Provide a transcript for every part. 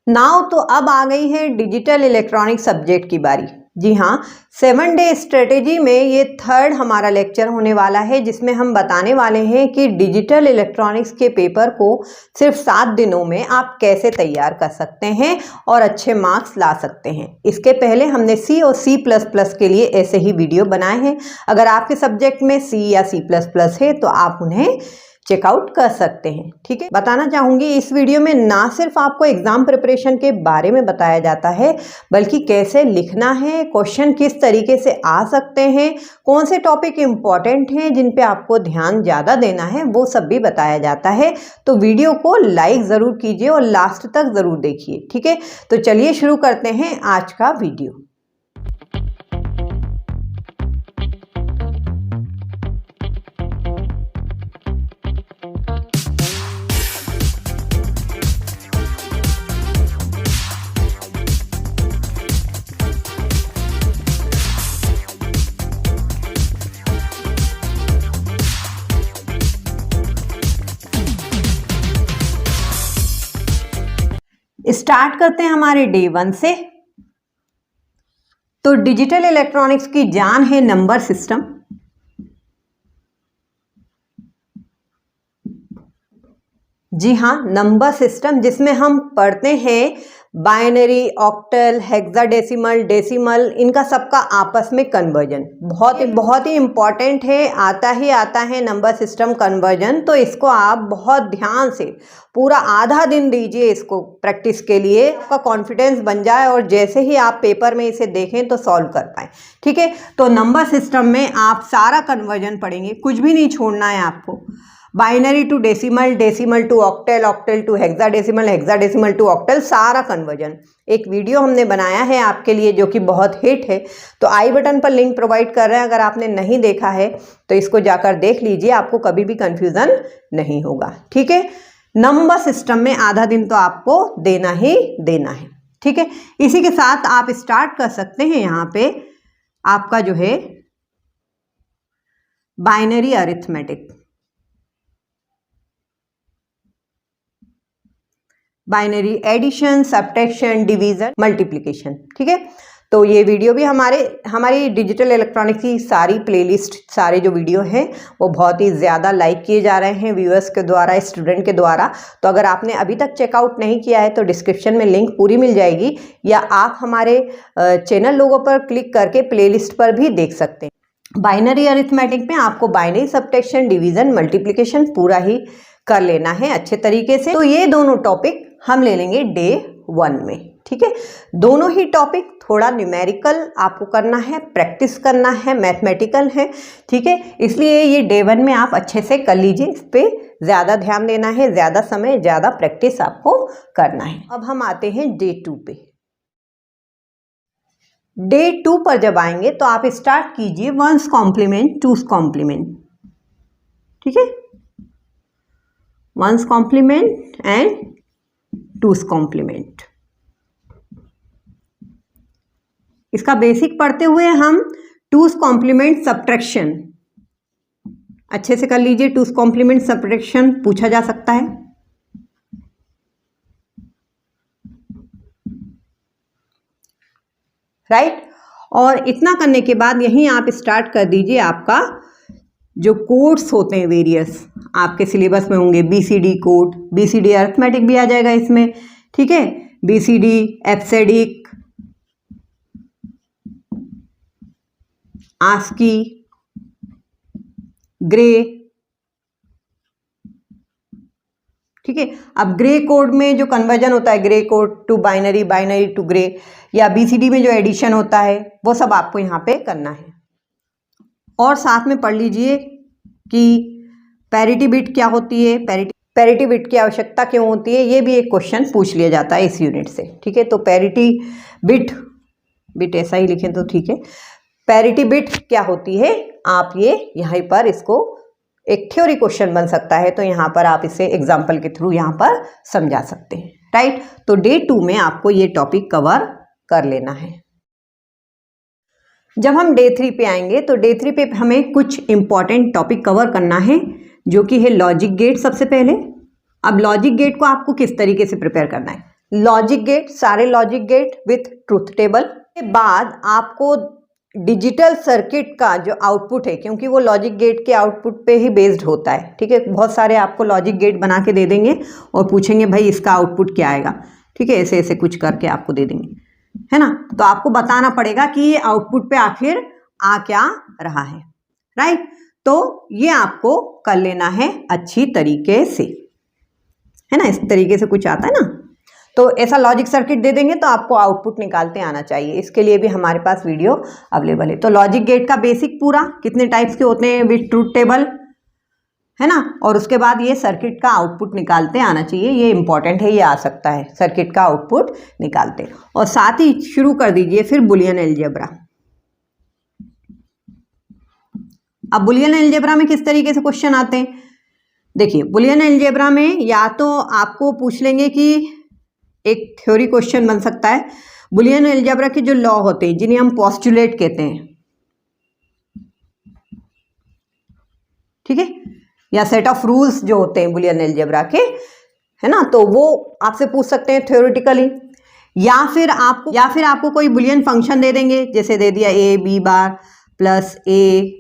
Now तो अब आ गई है डिजिटल इलेक्ट्रॉनिक सब्जेक्ट की बारी। जी हाँ, 7 डे स्ट्रेटेजी में ये थर्ड हमारा लेक्चर होने वाला है, जिसमें हम बताने वाले हैं कि डिजिटल इलेक्ट्रॉनिक्स के पेपर को सिर्फ 7 दिनों में आप कैसे तैयार कर सकते हैं और अच्छे मार्क्स ला सकते हैं। इसके पहले हमने C और C++ के लिए ऐसे ही वीडियो बनाए हैं। अगर आपके सब्जेक्ट में C या C++ है तो आप उन्हें चेकआउट कर सकते हैं। ठीक है, बताना चाहूँगी इस वीडियो में ना सिर्फ आपको एग्जाम प्रिपरेशन के बारे में बताया जाता है, बल्कि कैसे लिखना है, क्वेश्चन किस तरीके से आ सकते हैं, कौन से टॉपिक इम्पॉर्टेंट हैं जिन पे आपको ध्यान ज़्यादा देना है, वो सब भी बताया जाता है। तो वीडियो को लाइक ज़रूर कीजिए और लास्ट तक ज़रूर देखिए। ठीक है, तो चलिए शुरू करते हैं आज का वीडियो। स्टार्ट करते हैं हमारे डे 1 से। तो डिजिटल इलेक्ट्रॉनिक्स की जान है नंबर सिस्टम। जी हाँ, नंबर सिस्टम जिसमें हम पढ़ते हैं बाइनरी, ऑक्टल, हेक्साडेसिमल, डेसिमल, इनका सबका आपस में कन्वर्जन बहुत ही इम्पॉर्टेंट है। आता है नंबर सिस्टम कन्वर्जन। तो इसको आप बहुत ध्यान से पूरा आधा दिन दीजिए इसको प्रैक्टिस के लिए, आपका कॉन्फिडेंस बन जाए और जैसे ही आप पेपर में इसे देखें तो सॉल्व कर पाएँ। ठीक है, तो नंबर सिस्टम में आप सारा कन्वर्जन पढ़ेंगे, कुछ भी नहीं छोड़ना है आपको। Binary to decimal, decimal to octal, octal to hexadecimal, hexadecimal to octal, सारा कन्वर्जन। एक वीडियो हमने बनाया है आपके लिए जो कि बहुत हिट है, तो आई बटन पर लिंक प्रोवाइड कर रहे हैं। अगर आपने नहीं देखा है तो इसको जाकर देख लीजिए, आपको कभी भी कंफ्यूजन नहीं होगा। ठीक है, नंबर सिस्टम में आधा दिन तो आपको देना ही देना है। ठीक है, इसी के साथ आप स्टार्ट कर सकते हैं। यहाँ पे आपका जो है binary arithmetic, binary addition, subtraction, division, multiplication. ठीक है, तो ये वीडियो भी हमारी डिजिटल इलेक्ट्रॉनिक्स की सारी प्लेलिस्ट, सारे जो वीडियो हैं वो बहुत ही ज़्यादा लाइक किए जा रहे हैं व्यूअर्स के द्वारा, स्टूडेंट के द्वारा। तो अगर आपने अभी तक चेकआउट नहीं किया है तो डिस्क्रिप्शन में लिंक पूरी मिल जाएगी, या आप हमारे चैनल लोगों पर क्लिक करके प्लेलिस्ट पर भी देख सकते हैं। बाइनरी अरिथमेटिक में आपको बाइनरी, सब्ट्रैक्शन, डिवीजन, मल्टीप्लिकेशन पूरा ही कर लेना है अच्छे तरीके से। तो ये दोनों टॉपिक हम ले लेंगे डे 1 में। ठीक है, दोनों ही टॉपिक थोड़ा न्यूमेरिकल आपको करना है, प्रैक्टिस करना है, मैथमेटिकल है। ठीक है, इसलिए ये डे 1 में आप अच्छे से कर लीजिए, इस पर ज़्यादा ध्यान देना है, ज़्यादा समय, ज़्यादा प्रैक्टिस आपको करना है। अब हम आते हैं डे 2 पे। डे 2 पर जब आएंगे तो आप स्टार्ट कीजिए 1's कॉम्प्लीमेंट, 2's कॉम्प्लीमेंट। ठीक है, 1's complement and 2's complement. इसका बेसिक पढ़ते हुए हम 2's कॉम्प्लीमेंट सब्ट्रैक्शन अच्छे से कर लीजिए। 2's कॉम्प्लीमेंट सब्ट्रैक्शन पूछा जा सकता है। राइट, और इतना करने के बाद यहीं आप स्टार्ट कर दीजिए आपका जो कोड्स होते हैं वेरियस, आपके सिलेबस में होंगे BCD कोड, BCD अरिथमेटिक भी आ जाएगा इसमें। ठीक है, BCD, एब्सेडिक, आस्की, ग्रे। ठीक है, अब ग्रे कोड में जो कन्वर्जन होता है, gray code to binary, binary to gray, या BCD में जो एडिशन होता है, वो सब आपको यहाँ पे करना है। और साथ में पढ़ लीजिए कि पैरिटी बिट क्या होती है, पैरिटी बिट की आवश्यकता क्यों होती है, ये भी एक क्वेश्चन पूछ लिया जाता है इस यूनिट से। ठीक है, तो पैरिटी बिट ऐसा ही लिखें तो ठीक है, पैरिटी बिट क्या होती है, आप ये यहाँ पर इसको एक थ्योरी क्वेश्चन बन सकता है, तो यहाँ पर आप इसे एग्जाम्पल के थ्रू यहाँ पर समझा सकते हैं। राइट, तो डे 2 में आपको ये टॉपिक कवर कर लेना है। जब हम डे 3 पे आएंगे तो डे 3 पे हमें कुछ इंपॉर्टेंट टॉपिक कवर करना है, जो कि है लॉजिक गेट सबसे पहले। अब लॉजिक गेट को आपको किस तरीके से प्रिपेयर करना है, लॉजिक गेट, सारे logic gate with truth table के बाद आपको डिजिटल सर्किट का जो आउटपुट है, क्योंकि वो लॉजिक गेट के आउटपुट पे ही बेस्ड होता है, ठीक है, बहुत सारे आपको लॉजिक गेट बना के दे देंगे और पूछेंगे भाई इसका आउटपुट क्या आएगा, ठीक है, ऐसे ऐसे कुछ करके आपको दे देंगे, है ना। तो आपको बताना पड़ेगा कि ये आउटपुट पे आखिर आ क्या रहा है, राइट। तो ये आपको कर लेना है अच्छी तरीके से, है ना, इस तरीके से कुछ आता है ना, तो ऐसा लॉजिक सर्किट दे देंगे तो आपको आउटपुट निकालते आना चाहिए। इसके लिए भी हमारे पास वीडियो अवेलेबल है। तो लॉजिक गेट का बेसिक पूरा कितने टाइप्स के होते हैं विथ ट्रूथ टेबल, है ना, और उसके बाद ये सर्किट का आउटपुट निकालते आना चाहिए, ये इंपॉर्टेंट है, ये आ सकता है सर्किट का आउटपुट निकालते। और साथ ही शुरू कर दीजिए फिर बुलियन अलजेब्रा। अब बुलियन अलजेब्रा में किस तरीके से क्वेश्चन आते हैं, देखिए बुलियन अलजेब्रा में या तो आपको पूछ लेंगे कि एक थ्योरी क्वेश्चन बन सकता है, बुलियन अलजेब्रा के जो लॉ होते हैं जिन्हें हम पोस्टुलेट कहते हैं, ठीक है, या सेट ऑफ रूल्स जो होते हैं बुलियन अलजेब्रा के, है ना, तो वो आपसे पूछ सकते हैं थ्योरेटिकली, या फिर आपको कोई बुलियन फंक्शन दे देंगे, जैसे दे दिया A B bar plus A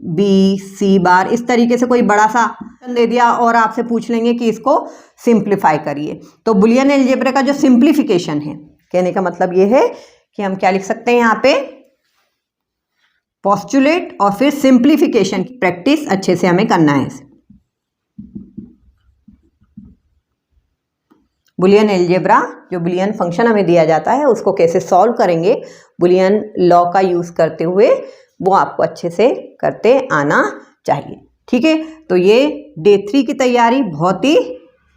B C bar, इस तरीके से कोई बड़ा सा दे दिया और आपसे पूछ लेंगे कि इसको सिंप्लीफाई करिए। तो बुलियन अलजेब्रा का जो सिंप्लीफिकेशन है, कहने का मतलब ये है कि हम क्या लिख सकते हैं यहाँ पे, पोस्टुलेट और फिर सिंप्लीफिकेशन की प्रैक्टिस अच्छे से हमें करना है। बुलियन अलजेब्रा जो बुलियन फंक्शन हमें दिया जाता है उसको कैसे सॉल्व करेंगे बुलियन लॉ का यूज करते हुए, वो आपको अच्छे से करते आना चाहिए, ठीक है। तो ये डे 3 की तैयारी बहुत ही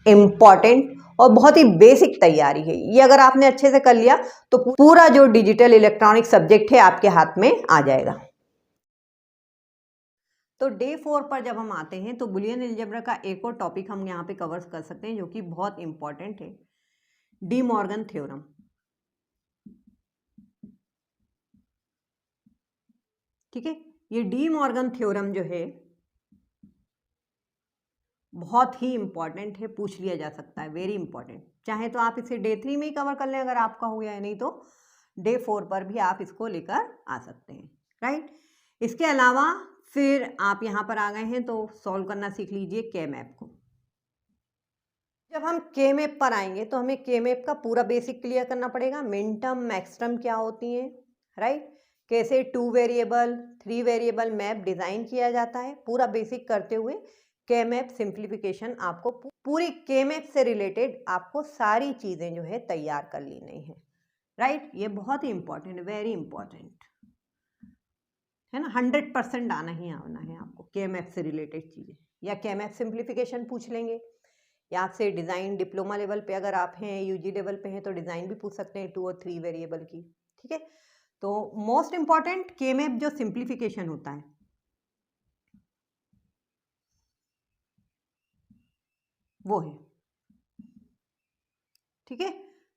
इम्पॉर्टेंट और बहुत ही बेसिक तैयारी है, ये अगर आपने अच्छे से कर लिया तो पूरा जो डिजिटल इलेक्ट्रॉनिक सब्जेक्ट है आपके हाथ में आ जाएगा। तो डे 4 पर जब हम आते हैं तो बुलियन अलजेब्रा का एक और टॉपिक हम यहाँ पे कवर कर सकते हैं जो कि बहुत इंपॉर्टेंट है, डी मॉर्गन थ्योरम, ठीक है। ये डी मॉर्गन थ्योरम जो है बहुत ही इंपॉर्टेंट है, पूछ लिया जा सकता है, वेरी इंपॉर्टेंट, चाहे तो आप इसे डे 3 में ही कवर कर लें अगर आपका हो गया है, नहीं तो डे 4 पर भी आप इसको लेकर आ सकते हैं, राइट। इसके अलावा फिर आप यहाँ पर आ गए हैं तो सॉल्व करना सीख लीजिए के मैप को। जब हम के मैप पर आएंगे तो हमें के मैप का पूरा बेसिक क्लियर करना पड़ेगा, मिन टर्म मैक्स टर्म क्या होती हैं, राइट, कैसे 2 वेरिएबल 3 वेरिएबल मैप डिज़ाइन किया जाता है, पूरा बेसिक करते हुए के मैप सिंप्लीफिकेशन, आपको पूरी के मैप से रिलेटेड आपको सारी चीज़ें जो है तैयार कर लेनी है, राइट। ये बहुत ही इंपॉर्टेंट, वेरी इंपॉर्टेंट है ना, 100% आना ही आना है आपको के मैप से रिलेटेड चीज़ें, या के मैप सिंप्लीफिकेशन पूछ लेंगे, या आपसे डिज़ाइन डिप्लोमा लेवल पे अगर आप हैं, यूजी लेवल पे हैं तो डिज़ाइन भी पूछ सकते हैं 2 और 3 वेरिएबल की, ठीक है। तो मोस्ट इंपॉर्टेंट के मैप जो सिंप्लीफिकेशन होता है वो है, ठीक है।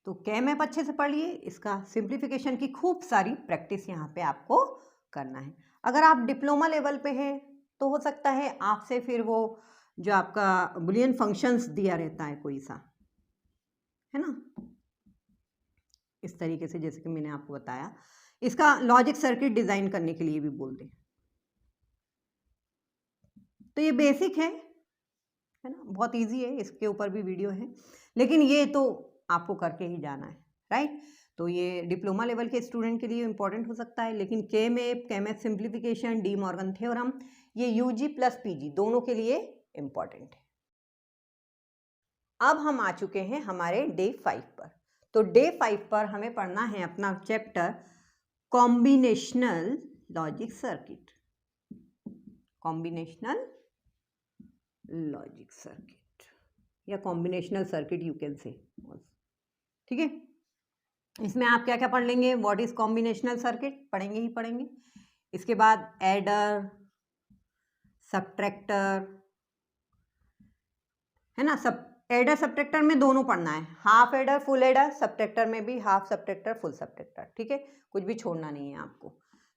तो के मैप अच्छे से पढ़िए, इसका सिंप्लीफिकेशन की खूब सारी प्रैक्टिस यहाँ पे आपको करना है। अगर आप डिप्लोमा लेवल पे हैं तो हो सकता है आपसे फिर वो जो आपका बुलियन फंक्शंस दिया रहता है कोई सा, है ना, इस तरीके से जैसे कि मैंने आपको बताया, इसका लॉजिक सर्किट डिजाइन करने के लिए भी बोल दें, तो ये बेसिक है ना, बहुत इजी है, इसके ऊपर भी वीडियो है, लेकिन ये तो आपको करके ही जाना है, राइट। तो ये डिप्लोमा लेवल के स्टूडेंट के लिए इंपॉर्टेंट हो सकता है, लेकिन के map simplification, De Morgan theorem, ये यूजी प्लस पीजी दोनों के लिए इंपॉर्टेंट है। अब हम आ चुके हैं हमारे डे 5 पर। तो डे 5 पर हमें पढ़ना है अपना chapter combinational logic circuit, combinational logic circuit या combinational circuit you can say, ठीक है। इसमें आप क्या क्या पढ़ लेंगे, व्हाट इज कॉम्बिनेशनल सर्किट पढ़ेंगे ही पढ़ेंगे, इसके बाद एडर, सब्ट्रैक्टर, है ना, सब एडर सब्ट्रैक्टर में दोनों पढ़ना है, half adder full adder, subtractor में भी हाफ सब्ट्रैक्टर फुल सब्ट्रैक्टर, ठीक है, कुछ भी छोड़ना नहीं है आपको।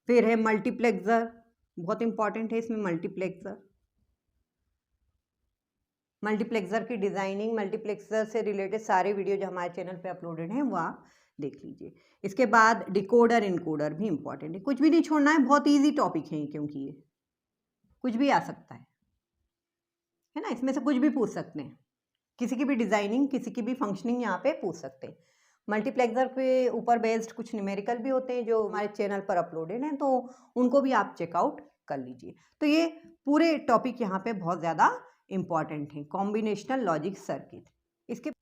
फिर है मल्टीप्लेक्सर, बहुत इंपॉर्टेंट है इसमें मल्टीप्लेक्सर, मल्टीप्लेक्सर की डिज़ाइनिंग, मल्टीप्लेक्सर से रिलेटेड सारे वीडियो जो हमारे चैनल पे अपलोडेड हैं वो आप देख लीजिए। इसके बाद डिकोडर इनकोडर भी इंपॉर्टेंट है, कुछ भी नहीं छोड़ना है, बहुत ईजी टॉपिक है क्योंकि ये कुछ भी आ सकता है ना, इसमें से कुछ भी पूछ सकते हैं, किसी की भी डिज़ाइनिंग, किसी की भी फंक्शनिंग यहाँ पे पूछ सकते हैं। मल्टीप्लेक्सर के ऊपर बेस्ड कुछ न्यूमेरिकल भी होते हैं जो हमारे चैनल पर अपलोडेड हैं, तो उनको भी आप चेकआउट कर लीजिए। तो ये पूरे टॉपिक यहाँ पे बहुत ज़्यादा इंपॉर्टेंट हैं, कॉम्बिनेशनल लॉजिक सर्किट।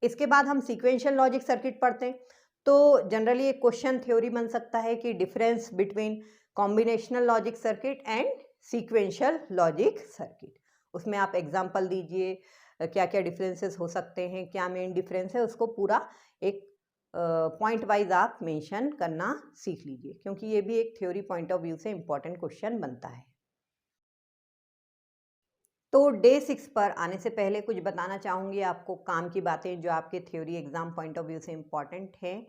इसके बाद हम सीक्वेंशियल लॉजिक सर्किट पढ़ते हैं। तो जनरली एक क्वेश्चन थ्योरी बन सकता है कि difference between combinational logic circuit and sequential logic circuit. उसमें आप एग्जांपल दीजिए, क्या क्या डिफरेंसेस हो सकते हैं, क्या मेन डिफरेंस है, उसको पूरा एक पॉइंट वाइज आप मेंशन करना सीख लीजिए, क्योंकि ये भी एक थ्योरी पॉइंट ऑफ व्यू से इंपॉर्टेंट क्वेश्चन बनता है। तो डे 6 पर आने से पहले कुछ बताना चाहूँगी आपको, काम की बातें जो आपके theory exam point of view से इम्पॉर्टेंट हैं।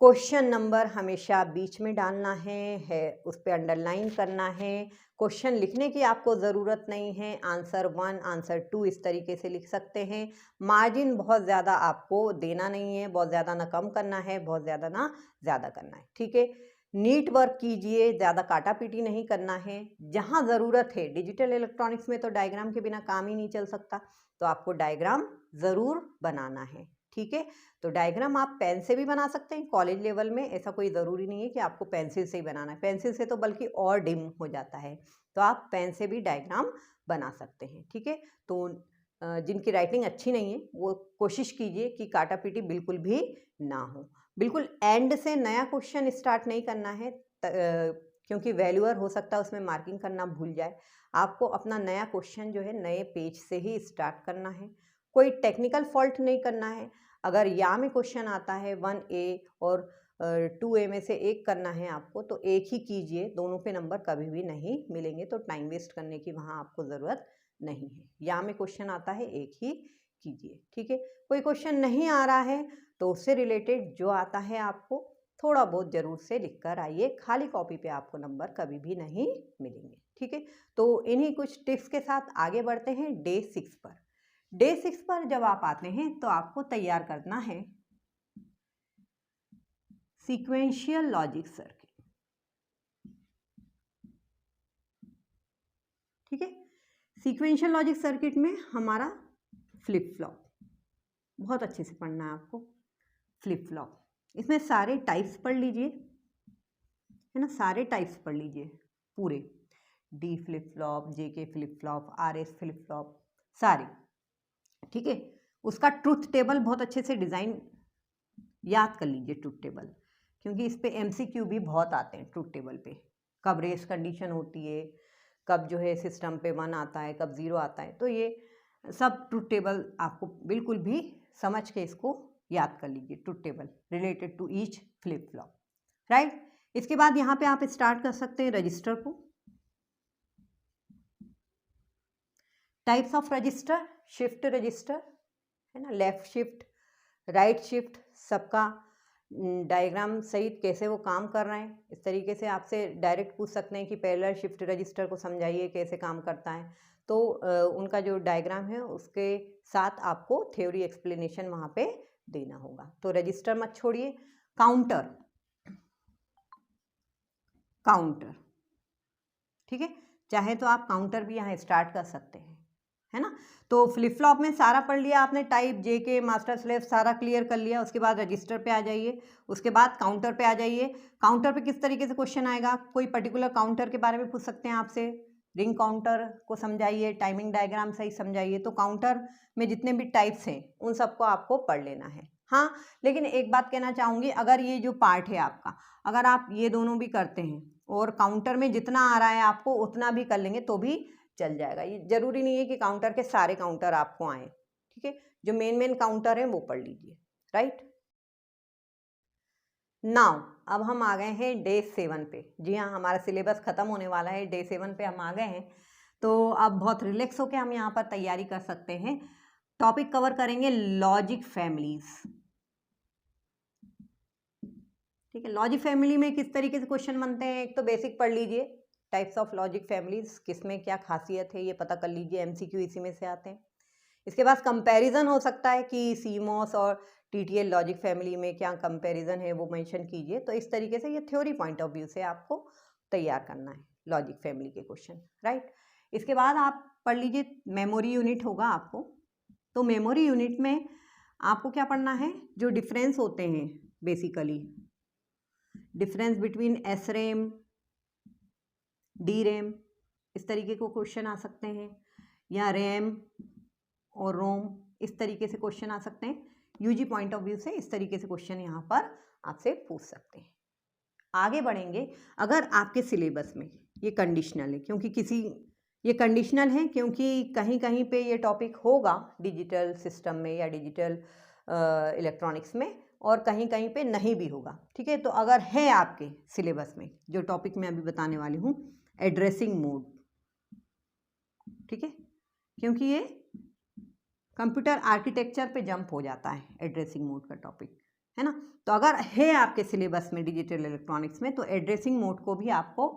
क्वेश्चन नंबर हमेशा बीच में डालना है उस पर अंडरलाइन करना है। क्वेश्चन लिखने की आपको ज़रूरत नहीं है, आंसर 1 आंसर 2 इस तरीके से लिख सकते हैं। मार्जिन बहुत ज़्यादा आपको देना नहीं है, बहुत ज़्यादा ना कम करना है, बहुत ज़्यादा ना ज़्यादा करना है, ठीक है। नीट वर्क कीजिए, ज़्यादा काटा पीटी नहीं करना है। जहाँ ज़रूरत है, डिजिटल इलेक्ट्रॉनिक्स में तो डायग्राम के बिना काम ही नहीं चल सकता, तो आपको डायग्राम ज़रूर बनाना है, ठीक है। तो डायग्राम आप पेन से भी बना सकते हैं कॉलेज लेवल में, ऐसा कोई ज़रूरी नहीं है कि आपको पेंसिल से ही बनाना है, पेंसिल से तो बल्कि और डिम हो जाता है, तो आप पेन से भी डायग्राम बना सकते हैं, ठीक है। तो जिनकी राइटिंग अच्छी नहीं है वो कोशिश कीजिए कि काटा पीटी बिल्कुल भी ना हो। बिल्कुल एंड से नया क्वेश्चन स्टार्ट नहीं करना है, क्योंकि वैल्यूअर हो सकता है उसमें मार्किंग करना भूल जाए। आपको अपना नया क्वेश्चन जो है नए पेज से ही स्टार्ट करना है, कोई टेक्निकल फॉल्ट नहीं करना है। अगर या में क्वेश्चन आता है 1A और 2A में से एक करना है आपको, तो एक ही कीजिए, दोनों पे नंबर कभी भी नहीं मिलेंगे, तो टाइम वेस्ट करने की वहाँ आपको ज़रूरत नहीं है। या में क्वेश्चन आता है एक ही कीजिए, ठीक है। कोई क्वेश्चन नहीं आ रहा है तो उससे रिलेटेड जो आता है आपको थोड़ा बहुत ज़रूर से लिख कर आइए, खाली कॉपी पे आपको नंबर कभी भी नहीं मिलेंगे, ठीक है। तो इन्हीं कुछ टिप्स के साथ आगे बढ़ते हैं डे 6 पर। डे 6 पर जब आप आते हैं तो आपको तैयार करना है सीक्वेंशियल लॉजिक सर्किट, ठीक है। सीक्वेंशियल लॉजिक सर्किट में हमारा फ्लिप फ्लॉप, बहुत अच्छे से पढ़ना है आपको। फ्लिप फ्लॉप, इसमें सारे टाइप्स पढ़ लीजिए, है ना, सारे टाइप्स पढ़ लीजिए पूरे, D flip flop, JK flip flop, RS flip flop, सारे, ठीक है। उसका ट्रुथ टेबल बहुत अच्छे से डिज़ाइन याद कर लीजिए, ट्रुथ टेबल, क्योंकि इस पे एमसीक्यू भी बहुत आते हैं ट्रुथ टेबल पे। कब रेस कंडीशन होती है, कब जो है सिस्टम पे 1 आता है, कब 0 आता है, तो ये सब ट्रुथ टेबल आपको बिल्कुल भी समझ के इसको याद कर लीजिए, truth table related to each flip flop, right. इसके बाद यहाँ पे आप स्टार्ट कर सकते हैं रजिस्टर को। Types of register, shift register, है ना, लेफ्ट शिफ्ट, राइट शिफ्ट, सबका डायग्राम सहित कैसे वो काम कर रहे हैं, इस तरीके से आपसे डायरेक्ट पूछ सकते हैं कि पैरेलल शिफ्ट रजिस्टर को समझाइए कैसे काम करता है, तो उनका जो डायग्राम है उसके साथ आपको थ्योरी एक्सप्लेनेशन वहाँ पे देना होगा। तो रजिस्टर मत छोड़िए। काउंटर, काउंटर, ठीक है, चाहे तो आप काउंटर भी यहाँ स्टार्ट कर सकते हैं, है ना। तो फ्लिप फ्लॉप में सारा पढ़ लिया आपने, टाइप, जेके, मास्टर स्लेव सारा क्लियर कर लिया। उसके बाद रजिस्टर पे आ जाइए, उसके बाद काउंटर पे आ जाइए। काउंटर पे किस तरीके से क्वेश्चन आएगा, कोई पर्टिकुलर काउंटर के बारे में पूछ सकते हैं आपसे, रिंग काउंटर को समझाइए, टाइमिंग डायग्राम सही समझाइए। तो काउंटर में जितने भी टाइप्स हैं उन सबको आपको पढ़ लेना है। हाँ, लेकिन एक बात कहना चाहूँगी, अगर ये जो पार्ट है आपका, अगर आप ये दोनों भी करते हैं और काउंटर में जितना आ रहा है आपको उतना भी कर लेंगे तो भी चल जाएगा। ये जरूरी नहीं है कि काउंटर के सारे काउंटर आपको आए, ठीक है। जो मेन मेन काउंटर है वो पढ़ लीजिए, राइट। नाउ अब हम आ गए हैं डे 7 पे। जी हाँ, हमारा सिलेबस खत्म होने वाला है, डे 7 पे हम आ गए हैं, तो अब बहुत रिलैक्स होकर हम यहाँ पर तैयारी कर सकते हैं। टॉपिक कवर करेंगे लॉजिक फैमिलीज, ठीक है। लॉजिक फैमिली में किस तरीके से क्वेश्चन बनते हैं, एक तो बेसिक पढ़ लीजिए, टाइप्स ऑफ लॉजिक फैमिलीज, किसमें क्या खासियत है ये पता कर लीजिए, एमसीक्यू इसी में से आते हैं। इसके बाद कंपैरिजन हो सकता है कि सीमॉस और टीटीएल लॉजिक फैमिली में क्या कंपैरिजन है वो मेंशन कीजिए। तो इस तरीके से ये थ्योरी पॉइंट ऑफ व्यू से आपको तैयार करना है लॉजिक फैमिली के क्वेश्चन, राइट। इसके बाद आप पढ़ लीजिए मेमोरी यूनिट होगा आपको। तो मेमोरी यूनिट में आपको क्या पढ़ना है, जो डिफरेंस होते हैं basically, difference between SRAM, DRAM, इस तरीके को क्वेश्चन आ सकते हैं, या RAM और ROM, इस तरीके से क्वेश्चन आ सकते हैं। यूजी पॉइंट ऑफ व्यू से इस तरीके से क्वेश्चन यहाँ पर आपसे पूछ सकते हैं। आगे बढ़ेंगे, अगर आपके सिलेबस में ये कंडीशनल है, क्योंकि ये कंडीशनल है क्योंकि कहीं कहीं पे ये टॉपिक होगा डिजिटल सिस्टम में या डिजिटल इलेक्ट्रॉनिक्स में, और कहीं कहीं पे नहीं भी होगा, ठीक है। तो अगर है आपके सिलेबस में जो टॉपिक मैं अभी बताने वाली हूँ, एड्रेसिंग मोड, ठीक है, क्योंकि ये कंप्यूटर आर्किटेक्चर पे जंप हो जाता है एड्रेसिंग मोड का टॉपिक, है ना। तो अगर है आपके सिलेबस में डिजिटल इलेक्ट्रॉनिक्स में, तो एड्रेसिंग मोड को भी आपको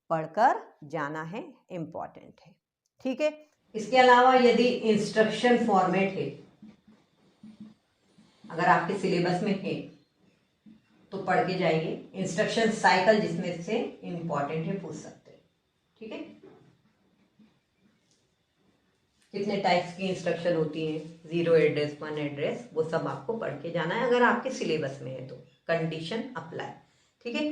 पढ़कर जाना है, इम्पॉर्टेंट है, ठीक है। इसके अलावा यदि इंस्ट्रक्शन फॉर्मेट है, अगर आपके सिलेबस में है तो पढ़ के जाइए। इंस्ट्रक्शन साइकिल जिसमें से इम्पॉर्टेंट है, पूछ सकते हैं, ठीक है। कितने टाइप्स की इंस्ट्रक्शन होती हैं, 0 एड्रेस, 1 एड्रेस, वो सब आपको पढ़ के जाना है अगर आपके सिलेबस में है तो। कंडीशन अप्लाई, ठीक है।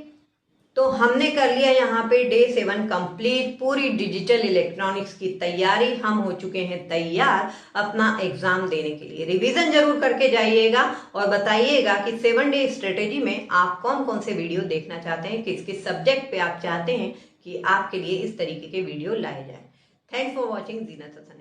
तो हमने कर लिया यहाँ पे डे 7 कंप्लीट, पूरी डिजिटल इलेक्ट्रॉनिक्स की तैयारी, हम हो चुके हैं तैयार अपना एग्जाम देने के लिए। रिवीजन जरूर करके जाइएगा और बताइएगा कि 7 डे स्ट्रेटेजी में आप कौन कौन से वीडियो देखना चाहते हैं, किस किस सब्जेक्ट पे आप चाहते हैं कि आपके लिए इस तरीके के वीडियो लाए जाए। Thanks for watching Zeenat Hasan.